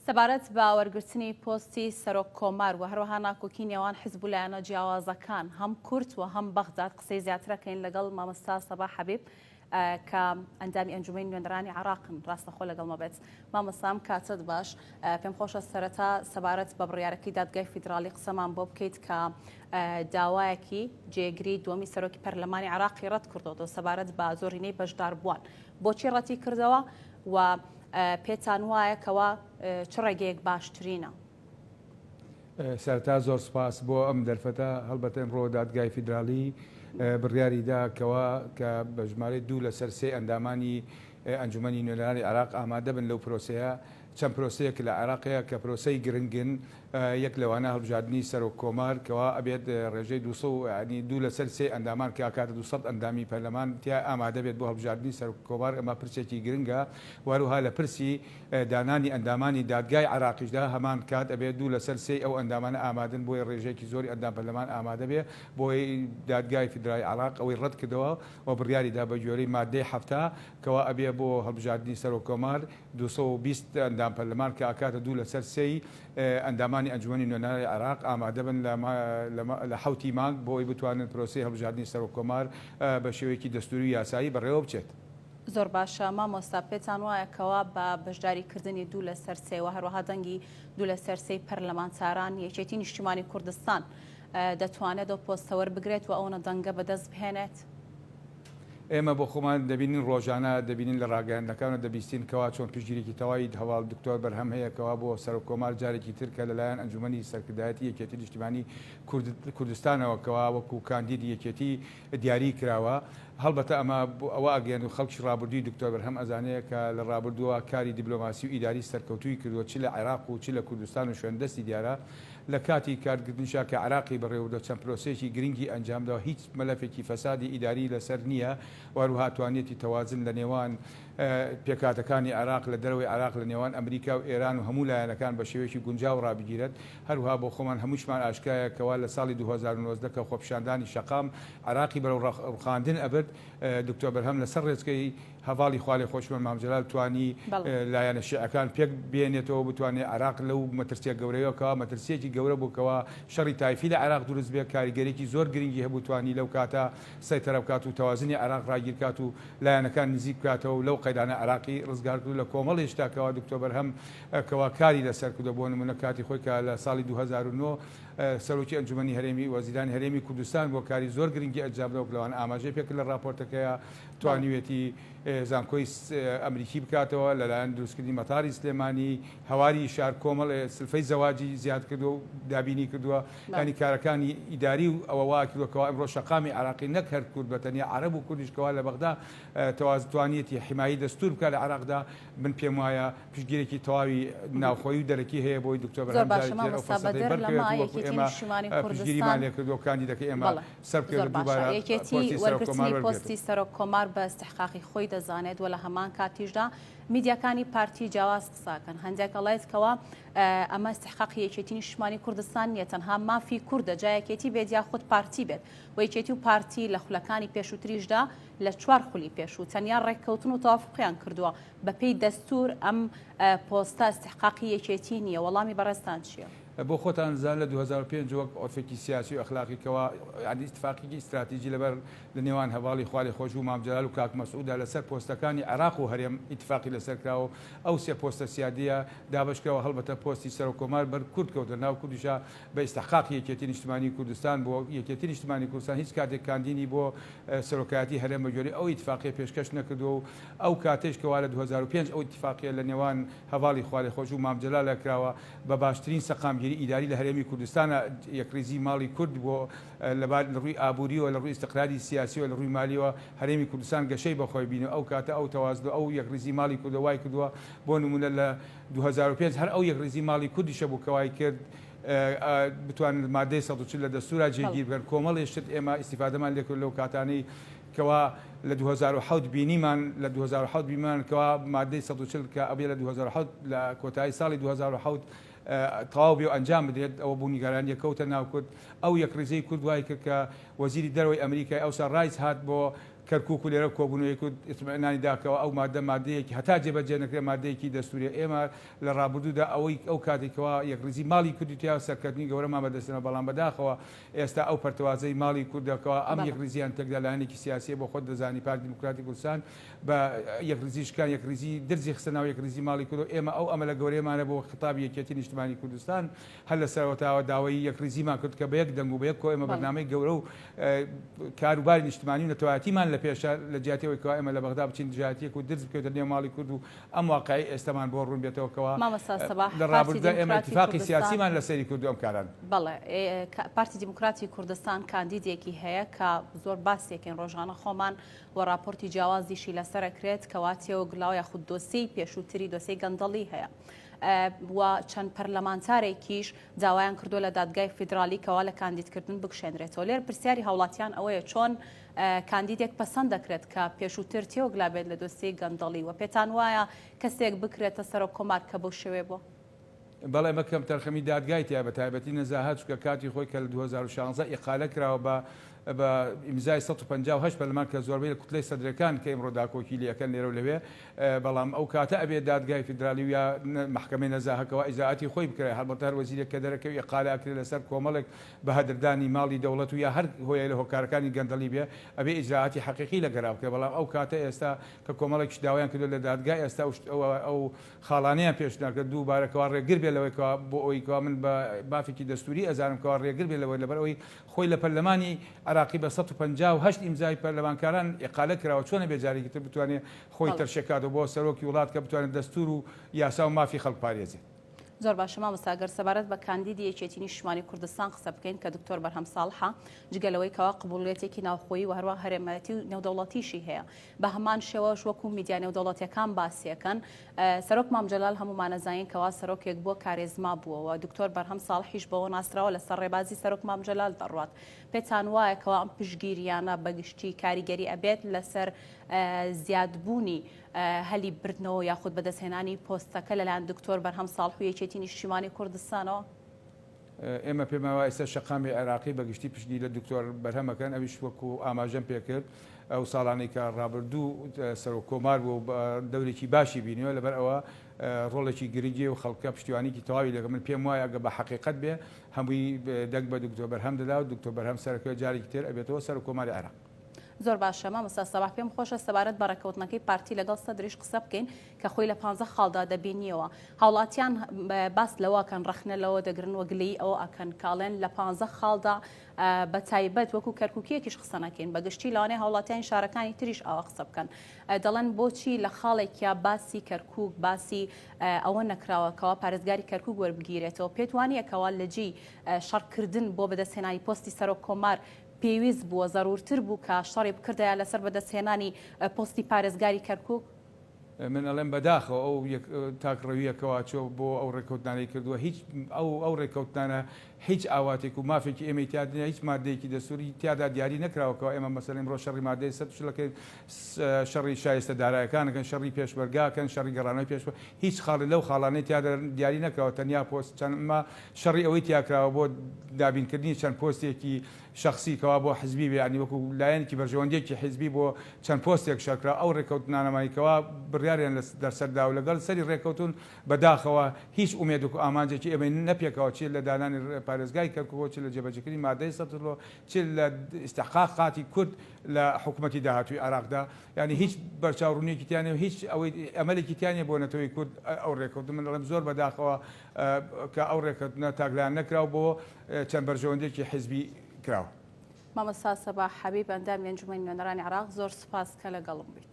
سەبارەت بە وەرگرتنی پۆستی سەرۆک کۆمار و هەروەها ناکۆکی نێوان حیزب و لایەنە جیاوازەکان هەم کورد و هەم بەغداد قسەی زیاترەکەین لەگەڵ مامۆستا سەبا حەبیب کە ئەندامی ئەنجومەی نوێنەرانی عراقن ڕاستەخۆ لەگەڵمە بێت. مامۆستام کاتت باش، پێم خۆشە سەرەتا سەبارەت بە بڕیارەکەی دادگای فیدراڵی قسەمان بۆ بکەیت کە داوایەکی جێگری دووەمی سەرۆکی پەرلەمانی عراقی ڕەت کردەوە سەبارەت بە زۆرینەی بەشدار بووان. بۆچی ڕەتی کردەوە و پێتان وایە کەوا چ ڕێگەیەک باشترینە؟ سەرتا زۆر سپاس بۆ ئەم دەرفەتە. هەڵبەتە ئەمڕۆ دادگای فیدراڵی بڕیاریدا کەوا کە بە ژمارەی 2 لەسەر 3 ئەندامانی ئەنجومەنی نوێنەرانی عراق ئامادە بن لەو پرۆسەیە. چەند پرۆسەیەک لە عراقەیە کە پرۆسەی گرنگن، یەک لەوانە هەڵبژاردننی سەرۆک کۆمار کەوا ئەبێت ڕێژەی 2 لەسەر 3 ئەندامان کە کاتە 200 ئەندامی پەرلەمان تیا ئامادە بێت بۆ هەڵبژاردننی سەرۆک کۆمار. ئەمە پرسێکی گرنگە. وەروها لە پرسی دانانی ئەندامانی دادگای عراقیشدا هەمان کات ئەبێت 2 لەسەر 3 ئەو ئەندامانە ئامادەن بۆی ڕێژەیەکی زۆری ئەندام پەرلەمان ئامادە بێ بۆی دادگای فیدراڵی عراق ئەوەی ڕەت کردەوە و بڕیاریدا بە گوێرەی مادەی 7 کەوا ئەبێ بۆ هەڵبژاردننی سەرۆک کۆمار 220 ئەندام پەرلەمان کە ئاکاتە 2 لەسەر 3 ئەندامانی ئەنجومەنی نوێنەرانی عراق ئامادە بن لە 7 مانگ بۆی بتوانن پرۆسی هەڵبژاردننی سەرۆک کۆمار بە شێوەیەکی دەستوری یاسایی بەڕێوە بچێت. زۆر باشە مامۆستا، پێتان وایەکەوە بە بەشداریکردنی 2 لەسەر 3 و هەروەها دەنگی 2 لەسەر 3 پەرلەمانتاران یەکێتی نیشتیمانی کوردستان دەتوانێت ئەو پۆستەوە بگرێت و ئەوەنە دەنگە بەدەست بهێنێت؟ ئێمە بۆ خۆمان دەبینین ڕۆژانە دەبینین لە ڕاگەیاندەکانە دەبیستین کەوا چۆن پشتگیرێکی تەواوی هەواڵ دکتۆر بەرهەم هەیە کەوا بۆ سەرۆک کۆمار جارێکی تر کە لەلایەن ئەنجومەنی سەرکردایەتی یەکێتی نیشتیمانی کوردستانەوە کەوا وەکو کاندیدی یەکێتی دیاری کراوە. هەڵبەتە ئەمە ئەوە ئەگەن و خەڵکی ڕابردووی دکتۆر بەرهەم ئەزانەیە کە لە ڕابردووە کاری دیبلۆماسی و ئیداری سەرکەوتووی کردووە چی لە عێراق و چی لە کوردستان و شوێندەستی دیارە. لە کاتی کارکردنیشا کە عراقی بەڕێوەدا چەند پرۆسێکی گرنگی ئەنجامداوە هیچ مەلەفێکی فەسادی ئیداری لەسەر نییە. وەروها توانێتی تەوازن لە نێوان پێکاتەکانی عراق لە دەرەوەی عراق لە نێوان ئەمریکا و ئێران و هەموو لایەنەکان بە شێوەیەکی گونجاو ڕابگیرێت. هەروها بۆ خۆمان هەمووشمان ئاشکایە کەوا لە ساڵی 2019 کە خۆپیشاندانی شەقام عراقی بەرەو ڕوخاندن ئەبد دکتۆر بەرهەم لەسەر ڕێچکەی هەواڵی خوالی خۆشمە مامجلال توانی لایەنە شیعەکان پێک بێنێتەوە بتوانێت عراق لەو مەترسیە گەورەیەوەکەوە مەترسیەکی گەورە بووکەوە شەڕی تایفی لە عراق دروست بێت. کاریگەرێکی زۆر گرنگی هەبوو توانی لەو کاتە سەیتەرە بکات و تەوازنی عراق ڕاگیر کات و لایەنەکان نزیک بکاتەوە لەو قەیدانە عراقی ڕزگار کرد لە کۆمەڵ هێشتاکەوە دکتۆر بەرهەم کەوا کاری لەسەر کردو بۆ نمونە کاتی خۆی کە لە ساڵی 2009 سەرۆکی ئەنجومەنی هەرێمی وەزیرانی هەرێمی کوردستان بۆ کاری زۆر گرنگی ئەنجامداوە لەوان ئاماژەی پێ کرد لە راپۆرتەکەیە توانیوێتی زانکۆی ئەمریکی بکاتەوە لەلایەن دروستکردنی مەتاری سلێمانی هەواری شار کۆمەڵ سلفەی زەواجی زیاد کردو و دابینی کردووە. ینی کارەکانی ئیداری و ئەوە وا کردوکەوە ئەمڕۆ شەقامی عراقی نەک هەر کورد بەتەنیا عەرەب و کوردیشکەوە لە بەغدا توانیەتی حیمایی دەستور بکات لە عراقدا. من پێم وایە پشتگیرێکی تەواوی ناوخۆیی و دەرەکی هەیە بۆی دکتۆر بەرهەم پشتگیریمان لێ کردووە کاندیدەکەی ئێمە سەر بکەوێت دووبارە وەرگرتنی پۆستی سەرۆک کۆمار بە استحقاقی خۆی دەزانێت و لە هەمان کاتیشدا میدیاکانی پارتی جیاواز قساکەن. هەندێک ئەڵێت ئەمە استحقاقی یەکێتی نیشتیمانی کوردستان نیە، تەنها مافی کووردە جایەکێتی بێت یا خودت پارتی بێت و یەکێتی و پارتی لە خولەکانی پێشووتریشدا لە 4 خولی پێشوو تەنیا ڕێککەوتن و تەوافقیان کردووە بەپێی دەستور ئەم پۆستە استحقاقی یەکێتی نییە. وەڵامی بەڕێستان چییە؟ بۆ خۆتان زان لە 2005 وەک ئۆرفێکی سیاسی و ئەخلاقیکەوە ینی اتفاقێکی استراتیژی لەبەر لە نێوان هەواڵی خوالی خۆش و مامجلال و کاک مەسعودا لەسەر پۆستەکانی عراق و هەرێم اتفاقی لەسەر کراوە. ئەو سێ پۆستە سیادیە دابشکەوە هەڵبەتە پۆستی سەرۆک کۆمار بەر کورد کەوتە ناو کوردیشا بە استحقاقی یەکێتی نیشتیمانی کوردستان بۆ یەکێتی نیشتیمانی کوردستان هیچ کاتێک کاندینی بۆ سەرۆکایەتی هەرێم بەگوێرەی ئەو اتفاقیە پێشکەش نەکردو و ئەو کاتێشکەوە لە 2005 ئەو اتفاقیە لە نێوان هەواڵی خوالی خۆش و مامجلال کراوە بە باشترین سەقامگیری ئیداری لە هەرێمی کوردستانە یەکریزی ماڵی کورد بۆ لە ڕووی ئابووریەوە لە ڕووی استقلالی سیاسیەوە لە ڕووی مالیەوە هەرێمی کوردستان گەشەی بەخۆی بینە. ئەو کاتە ئەو تەواز ئەو یەکریزی ماڵی کوردەوای کردووە بۆ نمونە لە 2005 هەر ئەو یەکریزی ماڵی کوردیشە بوو کەوای کرد بتوانن مادەی 140 لە دەستورا جێگیر بکەن. کۆمەڵ هێشت ئێمە ئیستیفادەمان لێ کرد لەو کاتانەی کەوا لە 2007 بینیمان لە 2007 بیمان کەوا مادەی 140 کە ئەبێ لە 2007 لە کۆتایی ساڵی 2007 تەواو بێ و ئەنجام بدرێت. ئەوە بوو نیگەرانیە کەوتە ناو کورد. ئەو یەکریزەی کورد وای کرد کە وەزیری دەرەوەی ئەمریکای ئەوسا ڕایس هات بۆ کەرکووک و لێرە کۆبوونەوەی و ئیتمینانی داکەوە ئەو مادەیەکی هەتا جێبەجێ نەکرێ مادەیەکی دەستوری ئێمە لە ڕابردوودا ئەوەی ئەو کاتێکەوە یەکریزی ماڵی کوردی تیا سەرکردنی گەورەمان بەدەستێنە بەڵام بەداخەوە ئێستا ئەو پەرتەوازەی ماڵی کوردەکەەوە ئەم یەکریزیان تێکدا لایەنێکی سیاسی بۆ خۆت دەزانی پارتی دیموکراتی کوردستان بە یەکریزیشکان یەکریزی درزی خستنەوە یەکریزی ماڵی کورد و ئێمە ئەو ئەمەلە گەورەیەمانە بۆ ختابی یەکێتی نیشتیمانی کوردستان هەر لە سەرەوەتاوە داوای یەکریزیمان کرد کە بە یەک دەنگ و بە یەک کۆ ئێمە بەرنامەی گەورە و کاروباری نیشتیمانی و نەتەوایەتیمان لە پێشە لە جیاتەوەی کەوا ئێمە لە بەغدا بچین جیاتیەک و درز بکەوتە نێو ماڵی کورد و ئەم واقعی ئێستامان بۆ ڕوون بێتەوە کەوا لە ڕابردوودا ئێمە اتفاقی سیاسیمان لەسەری کردو ئەم کاران. بەڵێ پارتی دیموکراتی کوردستان کاندیدێکی هەیە کە زۆر باسێکن ڕۆژانە خۆمان و راپۆرتی جیاوازیشی لەسەرەکرێت کەواتیەوە گڵاو یاخود دۆسەی پێشووتری دۆسەی گەندەڵی هەیە. و چەند پەرلەمانتارێکیش داوایان کردو لە دادگای فیدرالی کەوا لە کاندیدکردن بکشێنرێتەوە. لێر پرسیاری هاوڵاتیان ئەوەیە چۆن کاندیدێک پەسەند دەکرێت کە پێشووتر تێوەگلا بێت لە دۆسەی گەندەڵی و پێتان وایە کەسێک بکرێتە سەرۆک کۆمار کە بەو شێوێ بۆ؟ بەڵێ مەکەم تەرخەمی دادگای تیا بە تایبەتی نەزاهات چکە کاتی خۆی کە لە 2016 ئیقالە کراوە بە ئیمزای 158 پەرلەمان کە زۆربەی لە کوتلەی سەدرەکان کە ئێمڕۆ داکۆکیلیەکەن لێرە و لەوێ بەڵام ئەو کاتە ئەبێت دادگای فیدرالی و یا محکەمەی نەزاهەکەوە ئیجراعاتی خۆی بکرێت هەڵبەتە هەر وەزیرێک کە دەرەکەوی ئیقالە ئەکرێت لەسەر کۆمەڵێک بە هەدردانی ماڵی دەوڵەت و یا هەر هۆیە لە هۆکارەکانی گەندەڵی بێ ئەبێ ئیجراعاتی حەقیقی لەگەڕاو بکرێت بەڵام ئەو کاتە ئێستا کە کۆمەڵێکی داوایان کردو لە دادگای ئێستا ئەو خاڵانەیان پێشناکرد دووبارەکەوا ڕێگر بێت لەوەی بۆ ئەوی کەوا من بە بافێکی دەستوری ئەزانم کەوا ڕێگر بێت لەوەی لەبەر ئەوەی خۆی لە پەرلەمانی عراقی بە 158 ئیمزای پەرلەمانکاران ئیقالە کراوە چۆنە بێجارێکی تر بتوانێت خۆی تەرشێکاتەوە بۆ سەرۆکی وڵات کە بتوانێت دەستور و یاسا و مافی خەڵک پارێزێت. زۆر باشە مامۆستاگەر سەبارەت بە کاندیدی یەکێتی نیشتیمانی کوردستان قسە بکەین کە دکتۆر بەرهەم ساڵحە جگەلەوەی کەوا قبوڵیەتێکی ناوخۆیی و هەروە هەرێمەتی و نێودەوڵەتیشی هەیە بە هەمان شێوەش وەکو میدیا نێودەوڵەتیەکان باسیەکەن سەرۆک مامجەلال هەمومانەزانین کەوا سەرۆکێک بۆ کارێزما بووەوە دکتۆر بەرهەم ساڵحیش بەوە ناسراوە لەسەر ڕێبازی سەرۆک مامجەلال دەڕوات پێتان وایە کەوا ئەم پشگیریانە بەگشتی کاریگەری ئەبێت لەسەر زیادبوونی هەلی بردنەوە یاخود بەدەستهێنانی پۆستەکە لەلایەن دکتۆر بەرهەم ساڵح و یەکێتی نیشتیمانی کوردستانەوە؟ ئێمە پێم وایە ئێستا شەقامی عێراقی بەگشتی پشتگیری لە دکتۆر بەرهەمەکەن ئەویش وەکو ئاماژەم پێکرد ئەو ساڵانەی کە ڕابردوو سەرۆک کۆمار بوو دەورێکی باشی بینیوە لەبەر ئەوە ڕۆڵێکی گرنگی و خەڵکە پشتیوانێکی تەواوی لەگە من پێم وایە ئەگە بە حەقیقەت بێ هەمووی دەنگ بە دکتۆر بەرهەم دەدا و دکتۆر بەرهەم سەرەکەوێ جارێکی تر ئەبێتەوە سەرۆک کۆماری عێراق. زۆر باشە مامۆستا سەباح پێم خۆشە سەبارەت بە ڕێکەوتنەکەی پارتی لەگەڵ سەدریش قسە بکەین کە خۆی لە 15 خاڵدا دەبینیەوە هاوڵاتیان باس لەوەکەن ڕەخنە لەوە دەگرن وەگلەی ئەوە ئەکەن کاڵێن لە 15 خاڵدا بە تایبەت وەکو کەرکووکیەکیش قسە نەکەین بەگشتی لەوانەیە هاوڵاتیان شارەکانی تریش ئەوە قسە بکەن دەڵێن بۆچی لە خاڵێکیا باسی کەرکووک باسی ئەوە نەکراوەکەوە پارێزگاری کەرکووک وەربگیرێتەوە پێتوانیەکەوە لەجێی شەڕکردن بۆ بەدەستهێنانی پۆستی سەرۆک کۆمار پێویست بووە زەرورتر بوو کە شەڕی بکردەیە لەسەر بەدەستهێنانی پۆستی پارێزگاری کەرکووک؟ من ئەڵێم بەداخەوە ئەو تاکڕەویەکەوا چۆ بۆ ئەو ڕێکەوتنانەی کردووە هیچ ئەو ڕێکەوتنانە هیچ ئاواتێک و مافێکی ئێمە تیادنە هیچ مادەیەکی دەسووری تیادا دیاری نەکراوەکەەوە ئێمە مەسەڵ ئەمڕۆ شەڕی مادەی سەرشلەکەی شەڕی شایستە دارایەکانەکەن شەڕی پێشبەرگاکەن شەڕی گەڕانەوەی پێش هیچ خاڵی لەو خاڵانەی تیادا دیاری نەکراوە تەنیا پۆست چەندمە شەڕی ئەوەی تیاکراوە بۆ دابینکردنی چەند پۆستێکی شخصی کەوا بۆ حزبی بێ ینی وەکو لایەنێکی بەرژەوەندێکی حزبی بۆ چەند پۆستێک شەکرا ئەو ڕێکەوتنانەمایکەوە بڕیاریان دەرسەردا و لەگەڵ سەری ڕێکەوتون بەداخەوە هیچ ئومێدێک و ئامانجێکی ئێمە نەپێکەوە چێت لە دانانی پارێزگای کەرکووک چ لە جێبەجێکردنی مادەی سەترۆ چ لە ئیستحقاقاتی کورد لە حکوومەتی داهاتووی عراقدا ینی هیچ بەرچاوڕوونیەکی تیانێ و هیچ ئەوەی ئەمەلێکی تیانێ بۆ نەتەوەی کورد ئەو ڕێکەوتن من دەڵێم زۆر بەداخەوە کە ئەو ڕێکەوتنە تاگلان نەکراو بۆ چەند بەرژەوەندێکی حزبی کراوە. مامۆستا سەباح حەبیب ئەندامی ئەنجومەنی نوێنەرانی عێراق زۆر سوپاس کە لەگەڵم بیت.